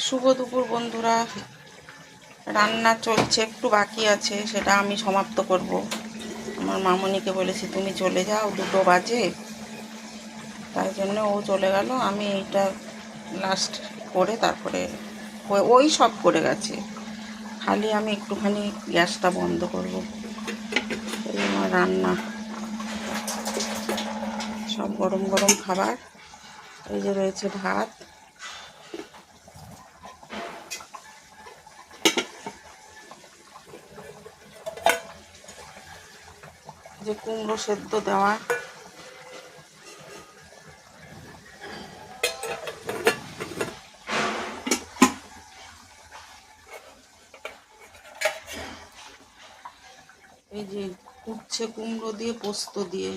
শুভ দুপুর বন্ধুরা। রান্না চলছে, একটু বাকি আছে, সেটা আমি সমাপ্ত করব। আমার মামনিকে বলেছি তুমি চলে যাও, 2টো বাজে, তাই জন্য ও চলে গেল। আমি এইটা লাস্ট করে তারপরে ওই সব করে গেছে, খালি আমি একটুখানি গ্যাসটা বন্ধ করব। এই আমার রান্না, সব গরম গরম খাবার। এই যে রয়েছে ভাত, যে কুমড়ো সেদ্ধ দেওয়া, এই যে উচ্ছে কুমড়ো দিয়ে পোস্ত দিয়ে।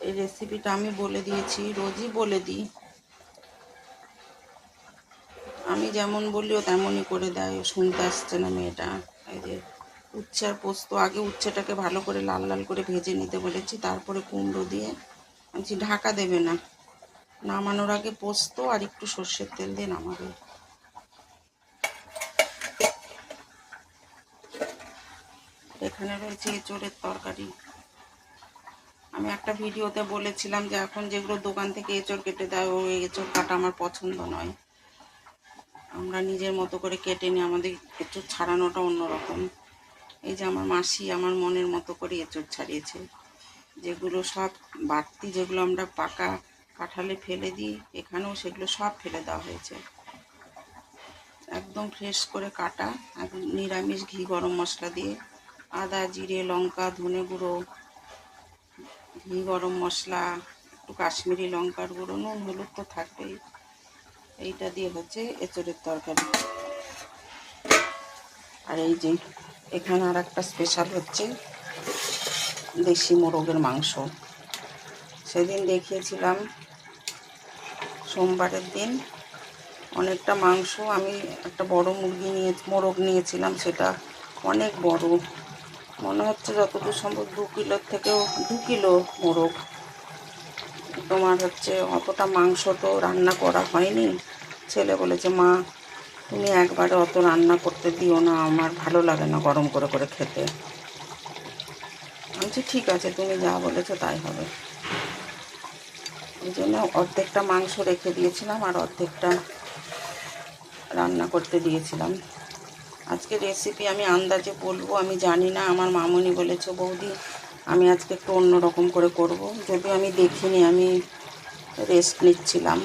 এই রেসিপিটা আমি বলে দিয়েছি, রোজই বলে দিই। আমি যেমন বলি ও তেমনই করে দেয়, ও শুনতে আসছে না মেয়েটা। এই যে উচ্ছে আর পোস্ত, আগে উচ্ছেটাকে ভালো করে লাল লাল করে ভেজে নিতে বলেছি, তারপরে কুমড়ো দিয়ে বলছি ঢাকা দেবে না, নামানোর আগে পোস্ত আর একটু সর্ষের তেল দিয়ে নামাবে। এখানে রয়েছে এঁচোড়ের তরকারি। আমি একটা ভিডিওতে বলেছিলাম যে এখন যেগুলো দোকান থেকে এঁচোড় কেটে দেয়, ওই এঁচোড় কাটা আমার পছন্দ নয়। আমরা নিজের মতো করে কেটে নিই, আমাদের এঁচোড় ছাড়ানোটা অন্যরকম। এই যে আমার মাসি আমার মনের মতো করে এঁচোড় ছাড়িয়েছে। যেগুলো সব বাড়তি, যেগুলো আমরা পাকা কাঁঠালে ফেলে দিই, এখানেও সেগুলো সব ফেলে দেওয়া হয়েছে। একদম ফ্রেশ করে কাটা, একদম নিরামিষ, ঘি গরম মশলা দিয়ে, আদা জিরে লঙ্কা ধনে গুঁড়ো, ঘি গরম মশলা, একটু কাশ্মীরি লঙ্কার গুঁড়ো, নুন হলুদ তো থাকবেই। এইটা দিয়ে হচ্ছে এঁচোড়ের তরকারি। আর এই যে এখানে আর একটা স্পেশাল হচ্ছে দেশি মোরগের মাংস। সেদিন দেখিয়েছিলাম সোমবারের দিন, অনেকটা মাংস। আমি একটা বড় মোরগ নিয়েছিলাম, সেটা অনেক বড়, মনে হচ্ছে যতদূর সম্ভব 2 কিলোর থেকেও 2 কিলো মোরগ। তোমার হচ্ছে অতটা মাংস তো রান্না করা হয়নি। ছেলে বলেছে মা তুমি একবারে অত রান্না করতে দিও না, আমার ভালো লাগে না গরম করে করে খেতে। বলছি ঠিক আছে, তুমি যা বলেছো তাই হবে। এই জন্য অর্ধেকটা মাংস রেখে দিয়েছিলাম আর অর্ধেকটা রান্না করতে দিয়েছিলাম। আজকে রেসিপি আমি আন্দাজে বলবো, আমি জানি না। আমার মামনি বলেছে বৌদি আমি আজকে একটু অন্য রকম করে করব, যদিও আমি দেখিনি, আমি রেস্ট নিচ্ছিলাম।